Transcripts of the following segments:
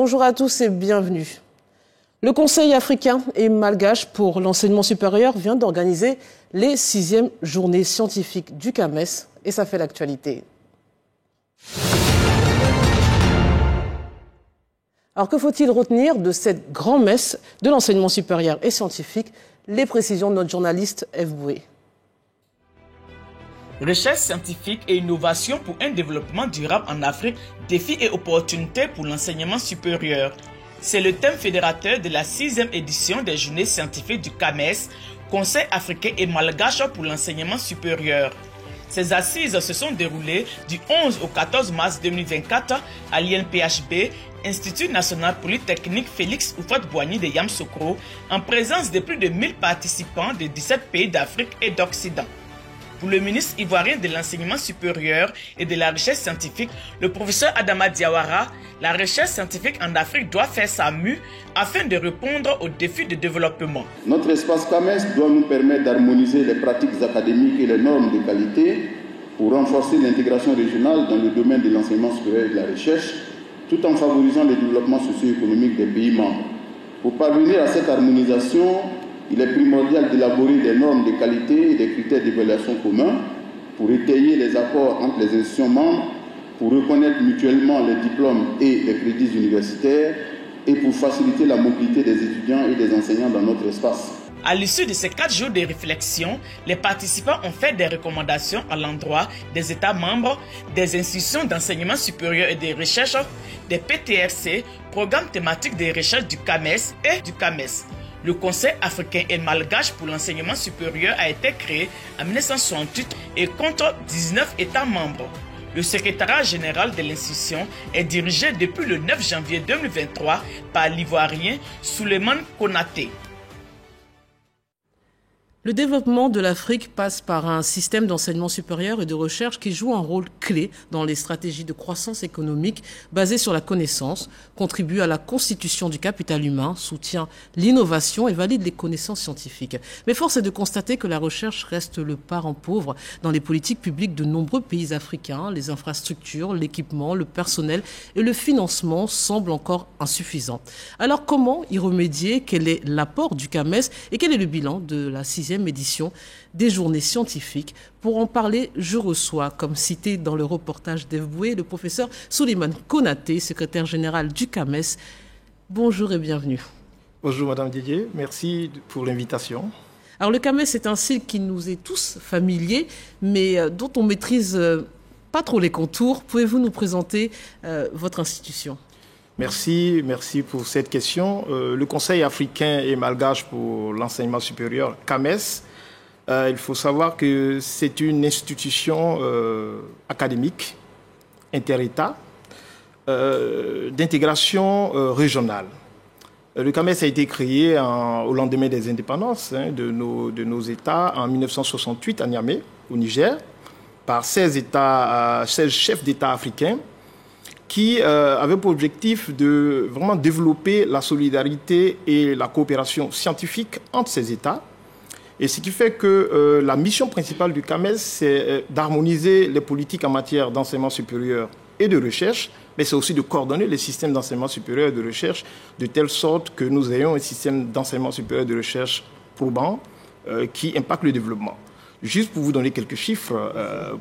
Bonjour à tous et bienvenue. Le Conseil africain et malgache pour l'enseignement supérieur vient d'organiser les 6e journées scientifiques du CAMES et ça fait l'actualité. Alors que faut-il retenir de cette grand-messe de l'enseignement supérieur et scientifique? Les précisions de notre journaliste F. Boué. Recherche scientifique et innovation pour un développement durable en Afrique, défis et opportunités pour l'enseignement supérieur. C'est le thème fédérateur de la 6e édition des Journées scientifiques du CAMES, Conseil africain et malgache pour l'enseignement supérieur. Ces assises se sont déroulées du 11 au 14 mars 2024 à l'INPHB, Institut national polytechnique Félix Houphouët-Boigny de Yamoussoukro, en présence de plus de 1000 participants de 17 pays d'Afrique et d'Occident. Pour le ministre ivoirien de l'enseignement supérieur et de la recherche scientifique, le professeur Adama Diawara, la recherche scientifique en Afrique doit faire sa mue afin de répondre aux défis de développement. Notre espace CAMES doit nous permettre d'harmoniser les pratiques académiques et les normes de qualité pour renforcer l'intégration régionale dans le domaine de l'enseignement supérieur et de la recherche, tout en favorisant le développement socio-économique des pays membres. Pour parvenir à cette harmonisation, il est primordial d'élaborer des normes de qualité et des critères d'évaluation communs pour étayer les accords entre les institutions membres, pour reconnaître mutuellement les diplômes et les crédits universitaires et pour faciliter la mobilité des étudiants et des enseignants dans notre espace. À l'issue de ces 4 jours de réflexion, les participants ont fait des recommandations à l'endroit des États membres, des institutions d'enseignement supérieur et de recherche, des PTRC, programmes thématiques de recherche du CAMES et du CAMES. Le Conseil africain et malgache pour l'enseignement supérieur a été créé en 1968 et compte 19 États membres. Le secrétariat général de l'institution est dirigé depuis le 9 janvier 2023 par l'Ivoirien Souleymane Konaté. Le développement de l'Afrique passe par un système d'enseignement supérieur et de recherche qui joue un rôle clé dans les stratégies de croissance économique basées sur la connaissance, contribue à la constitution du capital humain, soutient l'innovation et valide les connaissances scientifiques. Mais force est de constater que la recherche reste le parent pauvre dans les politiques publiques de nombreux pays africains. Les infrastructures, l'équipement, le personnel et le financement semblent encore insuffisants. Alors comment y remédier? Quel est l'apport du CAMES et quel est le bilan de la 6e édition des Journées scientifiques? Pour en parler, je reçois, comme cité dans le reportage d'F. Boué, le professeur Souleymane Konaté, secrétaire général du CAMES. Bonjour et bienvenue. Bonjour Madame Didier, merci pour l'invitation. Alors le CAMES est un site qui nous est tous familier, mais dont on maîtrise pas trop les contours. Pouvez-vous nous présenter votre institution ? Merci pour cette question. Le Conseil africain et malgache pour l'enseignement supérieur, CAMES, il faut savoir que c'est une institution académique, inter-État, d'intégration régionale. Le CAMES a été créé au lendemain des indépendances de nos États en 1968 à Niamey, au Niger, par 16 chefs d'État africains qui avait pour objectif de vraiment développer la solidarité et la coopération scientifique entre ces États. Et ce qui fait que la mission principale du CAMES, c'est d'harmoniser les politiques en matière d'enseignement supérieur et de recherche, mais c'est aussi de coordonner les systèmes d'enseignement supérieur et de recherche de telle sorte que nous ayons un système d'enseignement supérieur et de recherche probant qui impacte le développement. Juste pour vous donner quelques chiffres,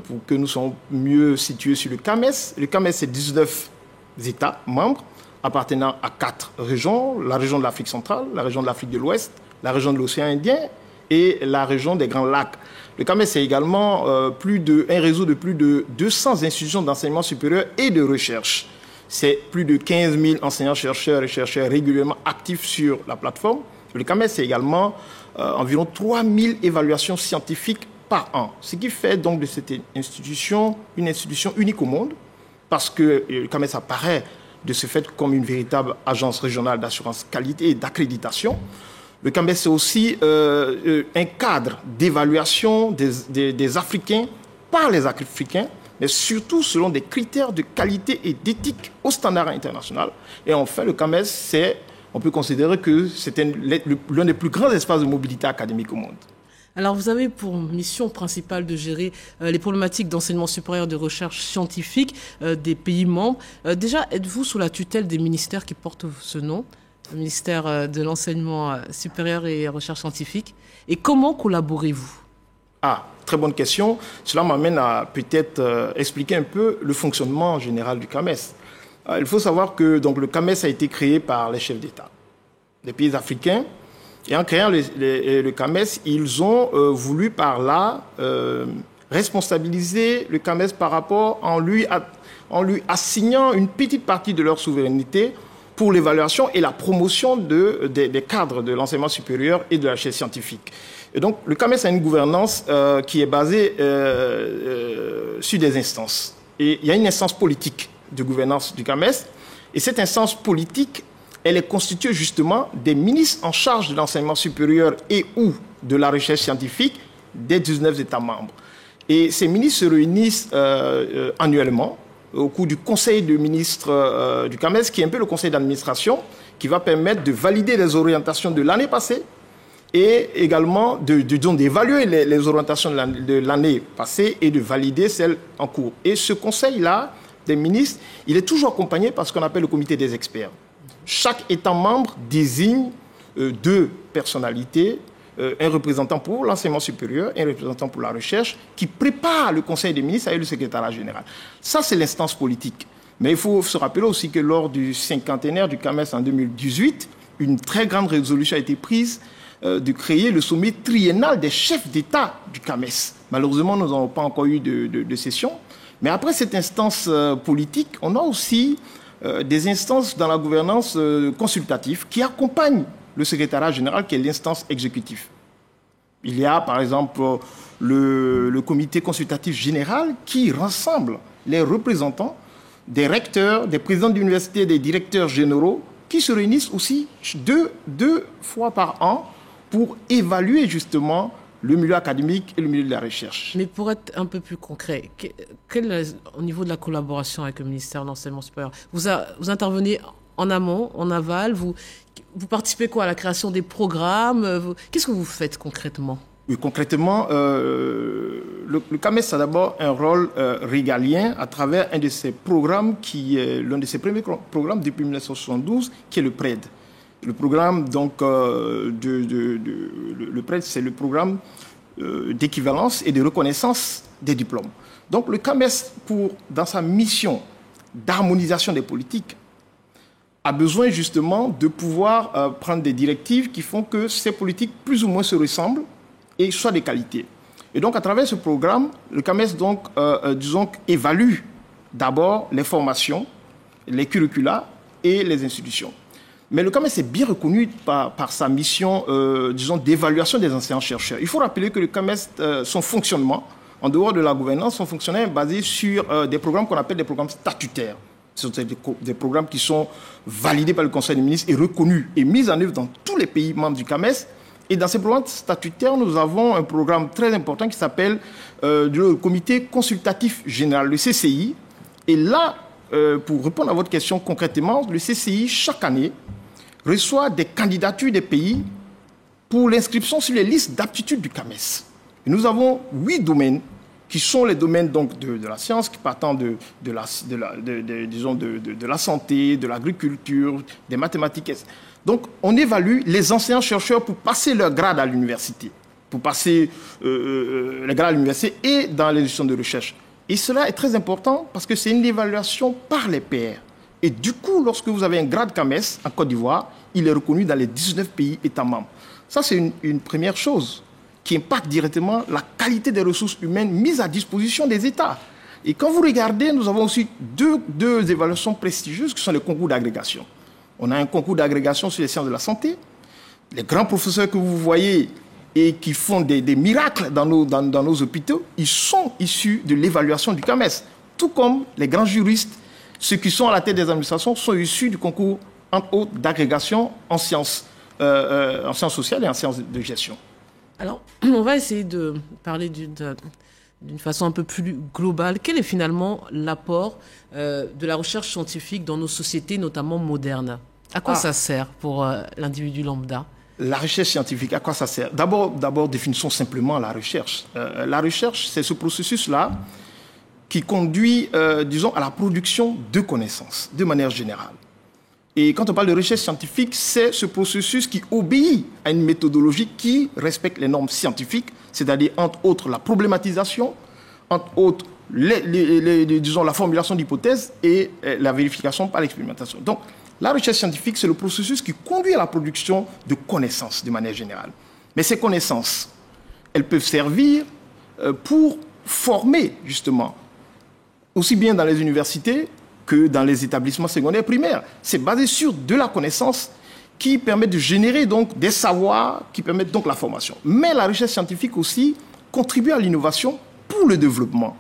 pour que nous soyons mieux situés sur le CAMES. Le CAMES, c'est 19 États membres appartenant à 4 régions. La région de l'Afrique centrale, la région de l'Afrique de l'Ouest, la région de l'océan Indien et la région des Grands Lacs. Le CAMES, c'est également un réseau de plus de 200 institutions d'enseignement supérieur et de recherche. C'est plus de 15 000 enseignants-chercheurs et chercheurs régulièrement actifs sur la plateforme. Le CAMES, c'est également environ 3 000 évaluations scientifiques par an. Ce qui fait donc de cette institution une institution unique au monde, parce que le CAMES apparaît de ce fait comme une véritable agence régionale d'assurance qualité et d'accréditation. Le CAMES, c'est aussi un cadre d'évaluation des Africains par les Africains, mais surtout selon des critères de qualité et d'éthique au standard international. Et enfin, le CAMES, on peut considérer que c'est l'un des plus grands espaces de mobilité académique au monde. Alors, vous avez pour mission principale de gérer les problématiques d'enseignement supérieur de recherche scientifique des pays membres. Déjà, êtes-vous sous la tutelle des ministères qui portent ce nom, le ministère de l'enseignement supérieur et recherche scientifique? Et comment collaborez-vous? Ah, très bonne question. Cela m'amène à peut-être expliquer un peu le fonctionnement général du CAMES. Il faut savoir que donc, le CAMES a été créé par les chefs d'État des pays africains. Et en créant le CAMES, ils ont voulu par là responsabiliser le CAMES par rapport en lui assignant une petite partie de leur souveraineté pour l'évaluation et la promotion des cadres de l'enseignement supérieur et de la recherche scientifique. Et donc, le CAMES a une gouvernance qui est basée sur des instances. Et il y a une instance politique de gouvernance du CAMES. Et cette instance politique, elle est constituée justement des ministres en charge de l'enseignement supérieur et ou de la recherche scientifique des 19 États membres. Et ces ministres se réunissent annuellement au cours du conseil de ministres du CAMES, qui est un peu le conseil d'administration, qui va permettre de valider les orientations de l'année passée et également d'évaluer les orientations de l'année passée et de valider celles en cours. Et ce conseil-là, des ministres, il est toujours accompagné par ce qu'on appelle le comité des experts. Chaque État membre désigne deux personnalités, un représentant pour l'enseignement supérieur et un représentant pour la recherche, qui prépare le conseil des ministres avec le secrétariat général. Ça, c'est l'instance politique. Mais il faut se rappeler aussi que lors du cinquantenaire du CAMES en 2018, une très grande résolution a été prise de créer le sommet triennal des chefs d'État du CAMES. Malheureusement, nous n'avons pas encore eu de session. Mais après cette instance politique, on a aussi des instances dans la gouvernance consultative qui accompagnent le secrétariat général, qui est l'instance exécutive. Il y a, par exemple, le comité consultatif général qui rassemble les représentants des recteurs, des présidents d'université, des directeurs généraux, qui se réunissent aussi deux fois par an pour évaluer justement le milieu académique et le milieu de la recherche. Mais pour être un peu plus concret, au niveau de la collaboration avec le ministère de l'Enseignement supérieur, vous intervenez en amont, en aval, vous participez quoi à la création des programmes? Qu'est-ce que vous faites concrètement? Oui, concrètement, le CAMES a d'abord un rôle régalien à travers un de ses programmes qui est l'un de ses premiers programmes depuis 1972, qui est le PRED. Le programme, donc, le PRED, c'est le programme d'équivalence et de reconnaissance des diplômes. Donc, le CAMES, dans sa mission d'harmonisation des politiques, a besoin justement de pouvoir prendre des directives qui font que ces politiques plus ou moins se ressemblent et soient de qualité. Et donc, à travers ce programme, le CAMES, donc, évalue d'abord les formations, les curricula et les institutions. Mais le CAMES est bien reconnu par sa mission, d'évaluation des enseignants-chercheurs. Il faut rappeler que le CAMES, son fonctionnement, en dehors de la gouvernance, son fonctionnement est basé sur des programmes qu'on appelle des programmes statutaires. Ce sont des programmes qui sont validés par le Conseil des ministres et reconnus et mis en œuvre dans tous les pays membres du CAMES. Et dans ces programmes statutaires, nous avons un programme très important qui s'appelle le Comité consultatif général, le CCI. Et là, pour répondre à votre question concrètement, le CCI, chaque année, reçoit des candidatures des pays pour l'inscription sur les listes d'aptitude du CAMES. Et nous avons 8 domaines qui sont les domaines donc, de la science, qui partant de la santé, de l'agriculture, des mathématiques. Donc, on évalue les enseignants-chercheurs pour passer leur grade à l'université, pour passer le grade à l'université et dans les institutions de recherche. Et cela est très important parce que c'est une évaluation par les pairs. Et du coup, lorsque vous avez un grade CAMES en Côte d'Ivoire, il est reconnu dans les 19 pays États membres. Ça, c'est une première chose qui impacte directement la qualité des ressources humaines mises à disposition des États. Et quand vous regardez, nous avons aussi deux évaluations prestigieuses qui sont les concours d'agrégation. On a un concours d'agrégation sur les sciences de la santé. Les grands professeurs que vous voyez et qui font des miracles dans nos hôpitaux, ils sont issus de l'évaluation du CAMES. Tout comme les grands juristes, ceux qui sont à la tête des administrations, sont issus du concours entre autres d'agrégation en sciences sociales et en sciences de gestion. Alors, on va essayer de parler d'une façon un peu plus globale. Quel est finalement l'apport de la recherche scientifique dans nos sociétés, notamment modernes? À quoi ça sert pour l'individu lambda? La recherche scientifique, à quoi ça sert? D'abord, définissons simplement la recherche. La recherche, c'est ce processus-là qui conduit, disons, à la production de connaissances, de manière générale. Et quand on parle de recherche scientifique, c'est ce processus qui obéit à une méthodologie qui respecte les normes scientifiques, c'est-à-dire, entre autres, la problématisation, entre autres, disons, la formulation d'hypothèses et la vérification par l'expérimentation. Donc, la recherche scientifique, c'est le processus qui conduit à la production de connaissances, de manière générale. Mais ces connaissances, elles peuvent servir pour former, justement, aussi bien dans les universités que dans les établissements secondaires primaires. C'est basé sur de la connaissance qui permet de générer donc des savoirs, qui permettent donc la formation. Mais la recherche scientifique aussi contribue à l'innovation pour le développement.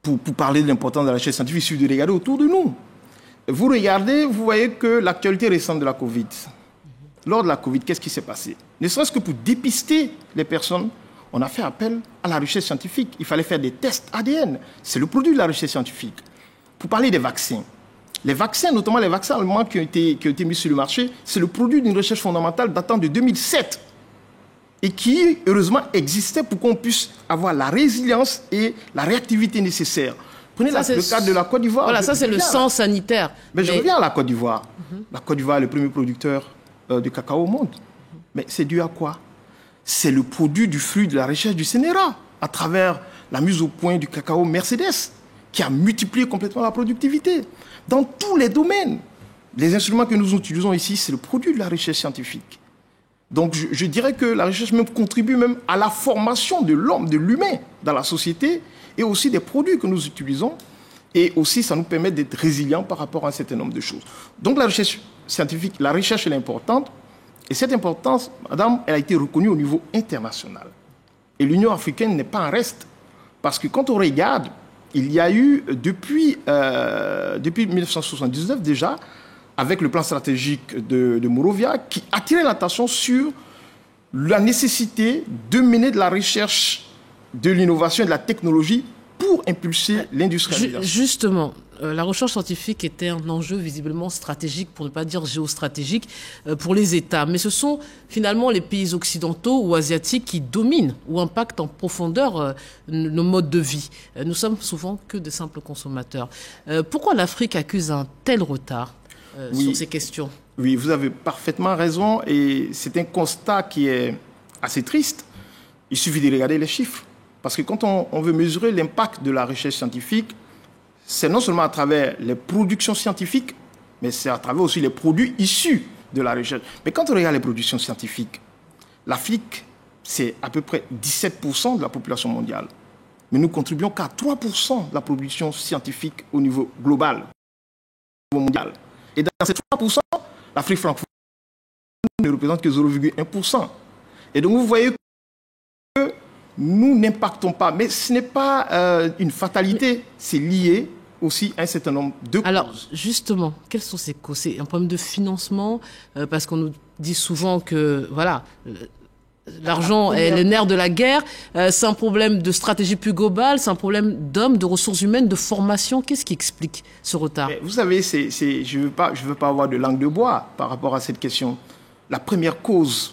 Pour parler de l'importance de la recherche scientifique, il suffit de regarder autour de nous. Vous regardez, vous voyez que l'actualité récente de la Covid, lors de la Covid, qu'est-ce qui s'est passé? Ne serait-ce que pour dépister les personnes, on a fait appel à la recherche scientifique. Il fallait faire des tests ADN. C'est le produit de la recherche scientifique. Pour parler des vaccins, les vaccins, notamment les vaccins allemands qui ont été mis sur le marché, c'est le produit d'une recherche fondamentale datant de 2007 et qui, heureusement, existait pour qu'on puisse avoir la résilience et la réactivité nécessaires. Prenez le cas de la Côte d'Ivoire. Voilà, ça c'est le sang sanitaire. Mais je reviens à la Côte d'Ivoire. La Côte d'Ivoire est le premier producteur de cacao au monde. Mais c'est dû à quoi? C'est le produit du fruit de la recherche du CNRA, à travers la mise au point du cacao Mercedes, qui a multiplié complètement la productivité. Dans tous les domaines, les instruments que nous utilisons ici, c'est le produit de la recherche scientifique. Donc je dirais que la recherche même contribue même à la formation de l'homme, de l'humain dans la société, et aussi des produits que nous utilisons. Et aussi, ça nous permet d'être résilients par rapport à un certain nombre de choses. Donc la recherche scientifique, la recherche, elle est importante. Et cette importance, madame, elle a été reconnue au niveau international. Et l'Union africaine n'est pas en reste. Parce que quand on regarde, il y a eu, depuis 1979 déjà, avec le plan stratégique de Monrovia, qui attirait l'attention sur la nécessité de mener de la recherche, de l'innovation et de la technologie pour impulser l'industrialisation. Justement, la recherche scientifique était un enjeu visiblement stratégique, pour ne pas dire géostratégique, pour les États. Mais ce sont finalement les pays occidentaux ou asiatiques qui dominent ou impactent en profondeur nos modes de vie. Nous sommes souvent que de simples consommateurs. Pourquoi l'Afrique accuse un tel retard sur ces questions? Oui, vous avez parfaitement raison. Et c'est un constat qui est assez triste. Il suffit de regarder les chiffres. Parce que quand on veut mesurer l'impact de la recherche scientifique, c'est non seulement à travers les productions scientifiques, mais c'est à travers aussi les produits issus de la recherche. Mais quand on regarde les productions scientifiques, l'Afrique, c'est à peu près 17% de la population mondiale. Mais nous contribuons qu'à 3% de la production scientifique au niveau global, au niveau mondial. Et dans ces 3%, l'Afrique francophone ne représente que 0,1%. Et donc vous voyez que nous n'impactons pas. Mais ce n'est pas une fatalité, c'est lié aussi à un certain nombre de causes. Alors, justement, quelles sont ces causes? C'est un problème de financement, parce qu'on nous dit souvent que, voilà, l'argent est le nerf de la guerre. C'est un problème de stratégie plus globale, c'est un problème d'hommes, de ressources humaines, de formation. Qu'est-ce qui explique ce retard? Mais vous savez, je veux pas avoir de langue de bois par rapport à cette question. La première cause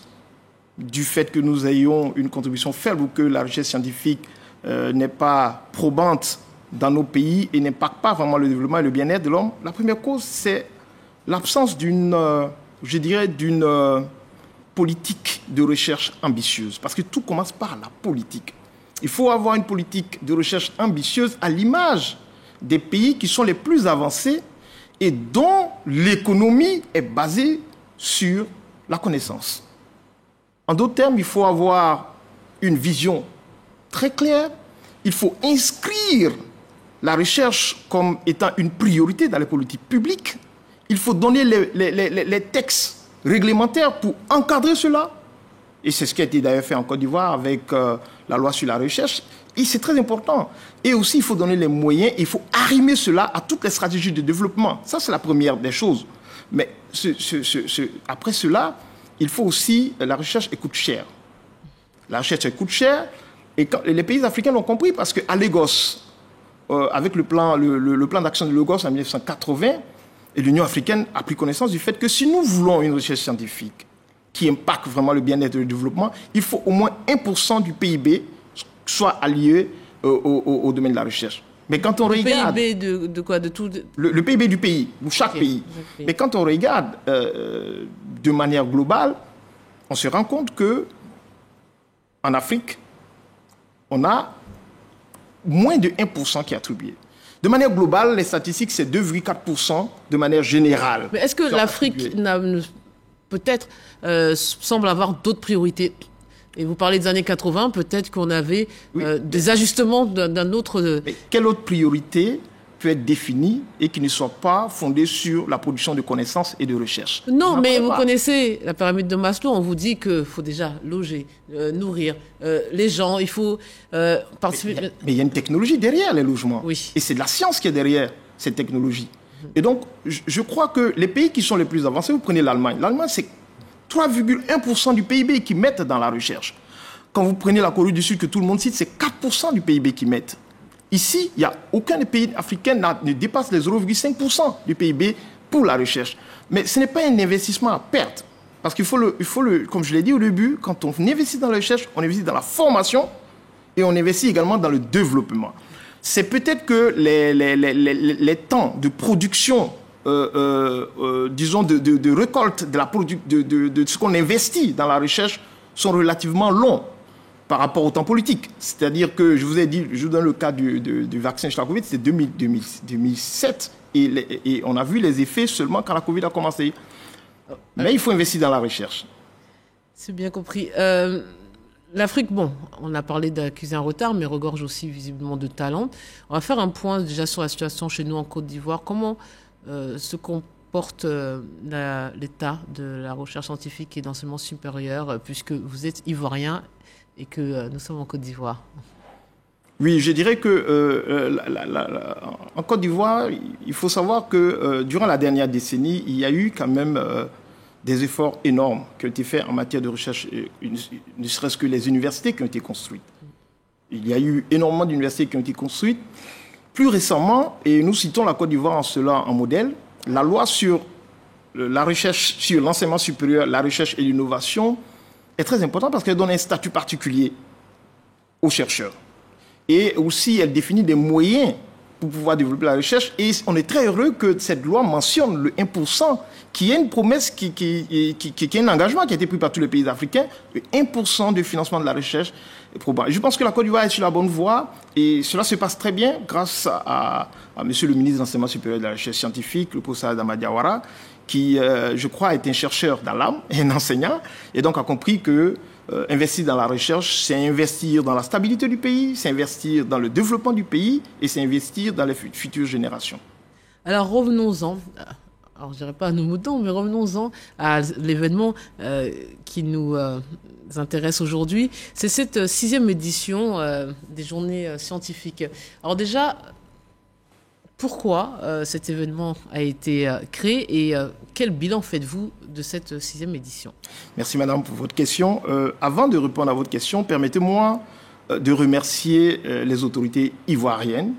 du fait que nous ayons une contribution faible ou que la recherche scientifique n'est pas probante dans nos pays et n'impacte pas vraiment le développement et le bien-être de l'homme, la première cause, c'est l'absence d'une politique de recherche ambitieuse. Parce que tout commence par la politique. Il faut avoir une politique de recherche ambitieuse à l'image des pays qui sont les plus avancés et dont l'économie est basée sur la connaissance. En d'autres termes, il faut avoir une vision très claire. Il faut inscrire la recherche comme étant une priorité dans les politiques publiques. Il faut donner les textes réglementaires pour encadrer cela. Et c'est ce qui a été d'ailleurs fait en Côte d'Ivoire avec la loi sur la recherche. Et c'est très important. Et aussi, il faut donner les moyens, il faut arrimer cela à toutes les stratégies de développement. Ça, c'est la première des choses. Mais après cela, il faut aussi, la recherche, elle coûte cher. La recherche, elle coûte cher. Et les pays africains l'ont compris parce qu'à Lagos, avec le plan d'action de Lagos en 1980, l'Union africaine a pris connaissance du fait que si nous voulons une recherche scientifique qui impactent vraiment le bien-être et le développement, il faut au moins 1% du PIB soit allié au domaine de la recherche. Mais quand on regarde... Le PIB de quoi? De tout le PIB du pays, ou chaque pays. Mais quand on regarde de manière globale, on se rend compte que en Afrique, on a moins de 1% qui est attribué. De manière globale, les statistiques, c'est 2,4% de manière générale. Mais est-ce que l'Afrique peut-être semble avoir d'autres priorités? Et vous parlez des années 80, peut-être qu'on avait des ajustements d'un autre... Mais quelle autre priorité peut être définie et qui ne soit pas fondée sur la production de connaissances et de recherche? Non, mais vous connaissez la pyramide de Maslow, on vous dit qu'il faut déjà loger, nourrir les gens, il faut participer... Mais il y a une technologie derrière les logements. Oui. Et c'est de la science qui est derrière cette technologie. Et donc, je crois que les pays qui sont les plus avancés, vous prenez l'Allemagne. L'Allemagne, c'est 3,1% du PIB qu'ils mettent dans la recherche. Quand vous prenez la Corée du Sud, que tout le monde cite, c'est 4% du PIB qu'ils mettent. Ici, il n'y a aucun des pays africains ne dépasse les 0,5% du PIB pour la recherche. Mais ce n'est pas un investissement à perte. Parce qu'il faut comme je l'ai dit au début, quand on investit dans la recherche, on investit dans la formation et on investit également dans le développement. C'est peut-être que les temps de production disons, de récolte de ce qu'on investit dans la recherche sont relativement longs par rapport au temps politique. C'est-à-dire que, je vous ai dit, je vous donne le cas du vaccin sur la Covid, c'était 2007, et on a vu les effets seulement quand la Covid a commencé. Mais il faut investir dans la recherche. C'est bien compris. L'Afrique, bon, on a parlé d'accuser un retard, mais regorge aussi visiblement de talent. On va faire un point déjà sur la situation chez nous en Côte d'Ivoire. Comment se comporte l'état de la recherche scientifique et d'enseignement supérieur, puisque vous êtes ivoirien et que nous sommes en Côte d'Ivoire? Oui, je dirais que en Côte d'Ivoire, il faut savoir que durant la dernière décennie, il y a eu quand même des efforts énormes qui ont été faits en matière de recherche, ne serait-ce que les universités qui ont été construites. Il y a eu énormément d'universités qui ont été construites. Plus récemment, et nous citons la Côte d'Ivoire en cela en modèle, la loi sur la recherche, sur l'enseignement supérieur, la recherche et l'innovation est très importante parce qu'elle donne un statut particulier aux chercheurs. Et aussi, elle définit des moyens pour pouvoir développer la recherche. Et on est très heureux que cette loi mentionne le 1%, qui est une promesse, qui est un engagement qui a été pris par tous les pays africains, le 1% de financement de la recherche. Je pense que la Côte d'Ivoire est sur la bonne voie et cela se passe très bien grâce à monsieur le ministre de l'Enseignement supérieur et de la Recherche scientifique, le professeur Adama Diawara, qui, je crois, est un chercheur dans l'âme et un enseignant, et donc a compris que investir dans la recherche, c'est investir dans la stabilité du pays, c'est investir dans le développement du pays et c'est investir dans les futures générations. Alors revenons-en. Alors, je ne dirais pas à nos moutons, mais revenons-en à l'événement qui nous intéresse aujourd'hui. C'est cette 6e édition des Journées scientifiques. Alors déjà, pourquoi cet événement a été créé et quel bilan faites-vous de cette 6e édition? Merci madame pour votre question. Avant de répondre à votre question, permettez-moi de remercier les autorités ivoiriennes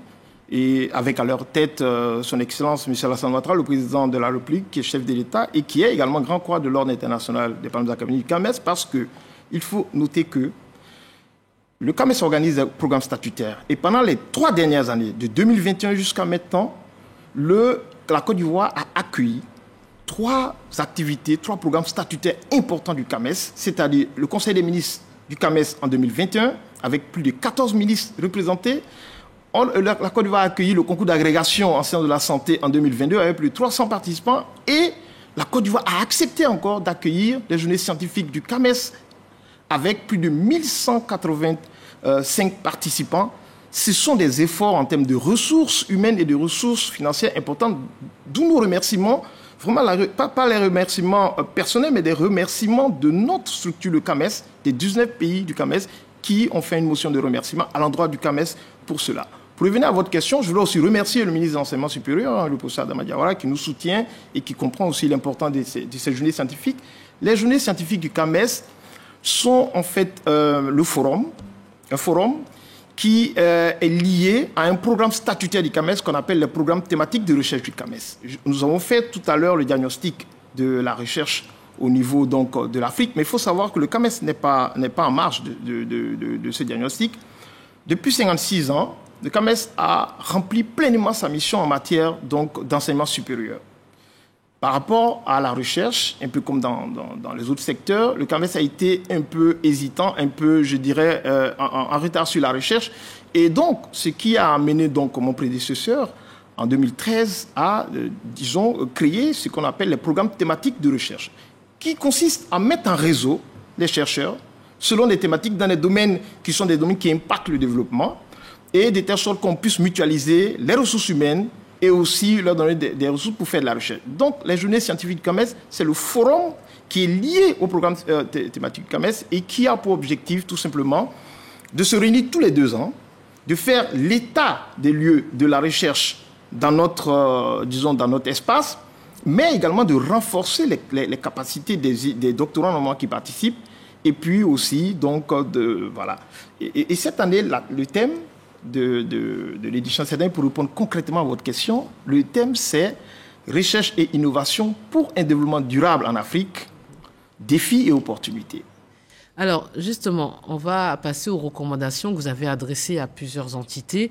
et avec à leur tête son Excellence M. Alassane Ouattara, le président de la République, qui est chef de l'État et qui est également Grand Croix de l'Ordre international des Palmes académiques du CAMES, parce qu'il faut noter que le CAMES organise un programme statutaire. Et pendant les 3 dernières années, de 2021 jusqu'à maintenant, la Côte d'Ivoire a accueilli 3 activités, 3 programmes statutaires importants du CAMES, c'est-à-dire le Conseil des ministres du CAMES en 2021, avec plus de 14 ministres représentés. La Côte d'Ivoire a accueilli le concours d'agrégation en sciences de la santé en 2022 avec plus de 300 participants et la Côte d'Ivoire a accepté encore d'accueillir les journées scientifiques du CAMES avec plus de 1185 participants. Ce sont des efforts en termes de ressources humaines et de ressources financières importantes, d'où nos remerciements, vraiment pas les remerciements personnels, mais des remerciements de notre structure, le CAMES, des 19 pays du CAMES qui ont fait une motion de remerciement à l'endroit du CAMES pour cela. Pour revenir à votre question, je voulais aussi remercier le ministre de l'Enseignement supérieur, le professeur Adama Diawara, qui nous soutient et qui comprend aussi l'importance de ces journées scientifiques. Les journées scientifiques du CAMES sont en fait un forum qui est lié à un programme statutaire du CAMES qu'on appelle le programme thématique de recherche du CAMES. Nous avons fait tout à l'heure le diagnostic de la recherche au niveau donc, de l'Afrique. Mais il faut savoir que le CAMES n'est pas en marge de ce diagnostic. Depuis 56 ans, le CAMES a rempli pleinement sa mission en matière d'enseignement supérieur. Par rapport à la recherche, un peu comme dans les autres secteurs, le CAMES a été un peu hésitant, un peu, je dirais, en retard sur la recherche. Et donc, ce qui a amené donc, mon prédécesseur, en 2013, à, disons, créer ce qu'on appelle les programmes thématiques de recherche, qui consistent à mettre en réseau les chercheurs selon des thématiques dans des domaines qui sont des domaines qui impactent le développement et de telle sorte qu'on puisse mutualiser les ressources humaines et aussi leur donner des ressources pour faire de la recherche. Donc, les journées scientifiques du CAMES, c'est le forum qui est lié au programme thématique du CAMES et qui a pour objectif, tout simplement, de se réunir tous les 2 ans, de faire l'état des lieux de la recherche dans notre, disons, dans notre espace, mais également de renforcer les capacités des doctorants normalement qui participent, et puis aussi, donc, voilà. Et cette année, le thème de l'édition cette année, pour répondre concrètement à votre question, le thème c'est recherche et innovation pour un développement durable en Afrique, défis et opportunités. Alors, justement, on va passer aux recommandations que vous avez adressées à plusieurs entités.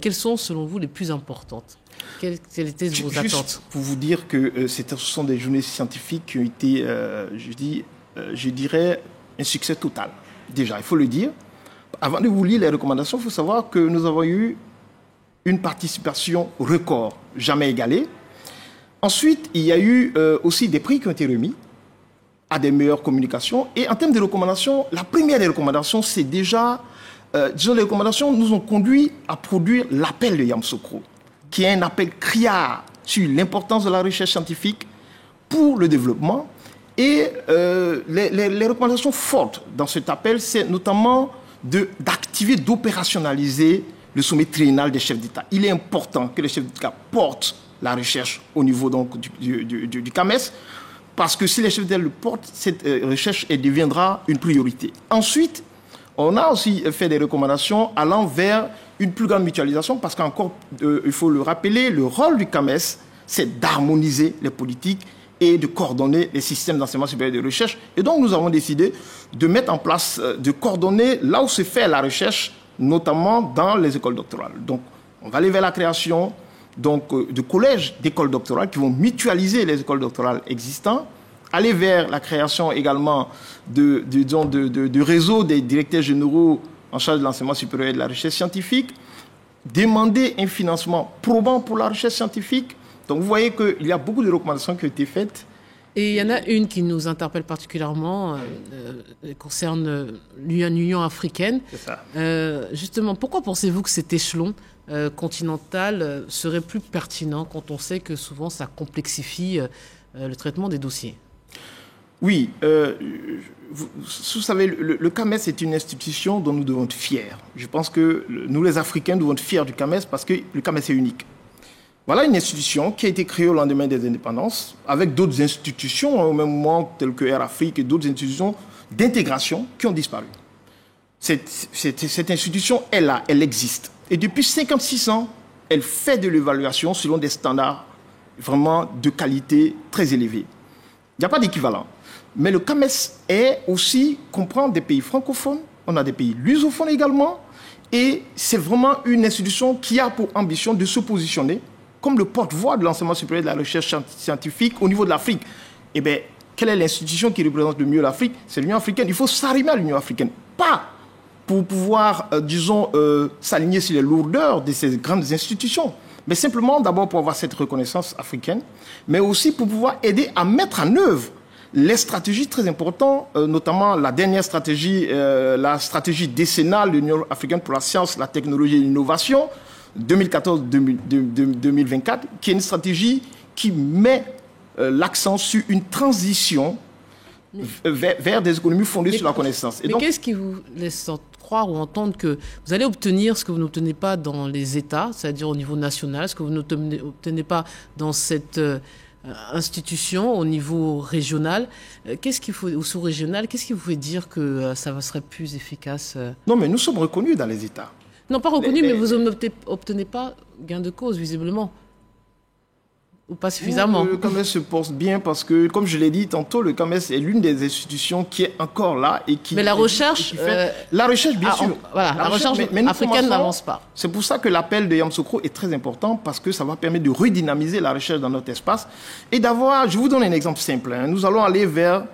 Quelles sont, selon vous, les plus importantes? Quelles étaient vos attentes? Juste pour vous dire que ce sont des journées scientifiques qui ont été, je dirais, un succès total. Déjà, il faut le dire. Avant de vous lire les recommandations, il faut savoir que nous avons eu une participation record, jamais égalée. Ensuite, il y a eu aussi des prix qui ont été remis à des meilleures communications. Et en termes de recommandations, la première des recommandations, c'est déjà, disons, les recommandations nous ont conduit à produire l'appel de Yamoussoukro, qui est un appel criard sur l'importance de la recherche scientifique pour le développement. Et les recommandations fortes dans cet appel, c'est notamment d'activer, d'opérationnaliser le sommet triennal des chefs d'État. Il est important que les chefs d'État portent la recherche au niveau donc, du CAMES, parce que si les chefs d'État le portent, cette recherche elle deviendra une priorité. Ensuite, on a aussi fait des recommandations allant vers une plus grande mutualisation, parce qu'encore, il faut le rappeler, le rôle du CAMES, c'est d'harmoniser les politiques et de coordonner les systèmes d'enseignement supérieur et de recherche. Et donc, nous avons décidé de mettre en place, de coordonner là où se fait la recherche, notamment dans les écoles doctorales. Donc, on va aller vers la création de collèges d'écoles doctorales qui vont mutualiser les écoles doctorales existantes, aller vers la création également de réseaux des directeurs généraux en charge de l'enseignement supérieur et de la recherche scientifique, demander un financement probant pour la recherche scientifique. Donc vous voyez qu'il y a beaucoup de recommandations qui ont été faites. Et il y en a une qui nous interpelle particulièrement, concerne l'Union africaine. C'est ça. Justement, pourquoi pensez-vous que cet échelon continental serait plus pertinent quand on sait que souvent ça complexifie le traitement des dossiers? Oui, vous savez, le CAMES est une institution dont nous devons être fiers. Je pense que nous, les Africains, devons être fiers du CAMES parce que le CAMES est unique. Voilà une institution qui a été créée au lendemain des indépendances, avec d'autres institutions au même moment, telles que Air Afrique et d'autres institutions d'intégration qui ont disparu. Cette institution est là, elle existe. Et depuis 56 ans, elle fait de l'évaluation selon des standards vraiment de qualité très élevés. Il n'y a pas d'équivalent. Mais le CAMES comprend des pays francophones, on a des pays lusophones également, et c'est vraiment une institution qui a pour ambition de se positionner comme le porte-voix de l'enseignement supérieur et de la recherche scientifique au niveau de l'Afrique. Eh bien, quelle est l'institution qui représente le mieux l'Afrique? C'est l'Union africaine. Il faut s'arrimer à l'Union africaine. Pas pour pouvoir, s'aligner sur les lourdeurs de ces grandes institutions, mais simplement d'abord pour avoir cette reconnaissance africaine, mais aussi pour pouvoir aider à mettre en œuvre les stratégies très importantes, notamment la dernière stratégie, la stratégie décennale de l'Union africaine pour la science, la technologie et l'innovation, 2014-2024, qui est une stratégie qui met l'accent sur une transition vers des économies fondées sur la connaissance. Mais qu'est-ce qui vous laisse croire ou entendre que vous allez obtenir ce que vous n'obtenez pas dans les États, c'est-à-dire au niveau national, ce que vous n'obtenez pas dans cette institution au niveau régional? Qu'est-ce qu'il faut, ou sous-régional, qu'est-ce qui vous fait dire que ça serait plus efficace? Non, mais nous sommes reconnus dans les États. Non, pas reconnus, mais vous n'obtenez pas gain de cause, visiblement. ou pas suffisamment? Le CAMES se porte bien parce que, comme je l'ai dit tantôt, le CAMES est l'une des institutions qui est encore là et qui... Mais la recherche... La recherche, bien sûr. La recherche africaine n'avance pas. C'est pour ça que l'appel de Yamoussoukro est très important parce que ça va permettre de redynamiser la recherche dans notre espace et d'avoir... Je vous donne un exemple simple. Nous allons aller vers...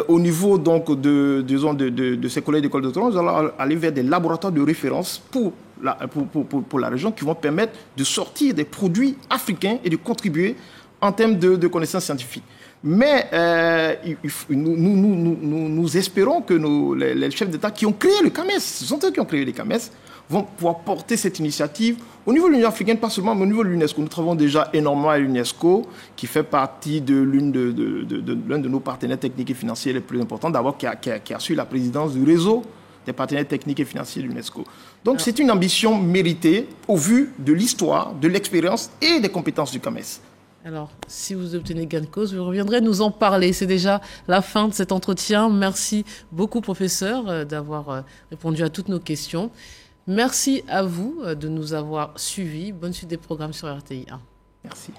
au niveau donc de ces collèges d'école de droit, nous allons aller vers des laboratoires de référence pour la région qui vont permettre de sortir des produits africains et de contribuer en termes de connaissances scientifiques. Mais nous espérons que les chefs d'État qui ont créé le CAMES, ce sont eux qui ont créé le CAMES, vont pouvoir porter cette initiative au niveau de l'Union africaine, pas seulement, mais au niveau de l'UNESCO. Nous travaillons déjà énormément à l'UNESCO, qui fait partie de l'un de nos partenaires techniques et financiers les plus importants, d'abord qui a su la présidence du réseau des partenaires techniques et financiers de l'UNESCO. Donc c'est une ambition méritée au vu de l'histoire, de l'expérience et des compétences du CAMES. Alors, si vous obtenez gain de cause, vous reviendrez nous en parler. C'est déjà la fin de cet entretien. Merci beaucoup, professeur, d'avoir répondu à toutes nos questions. Merci à vous de nous avoir suivis. Bonne suite des programmes sur RTI 1. Merci.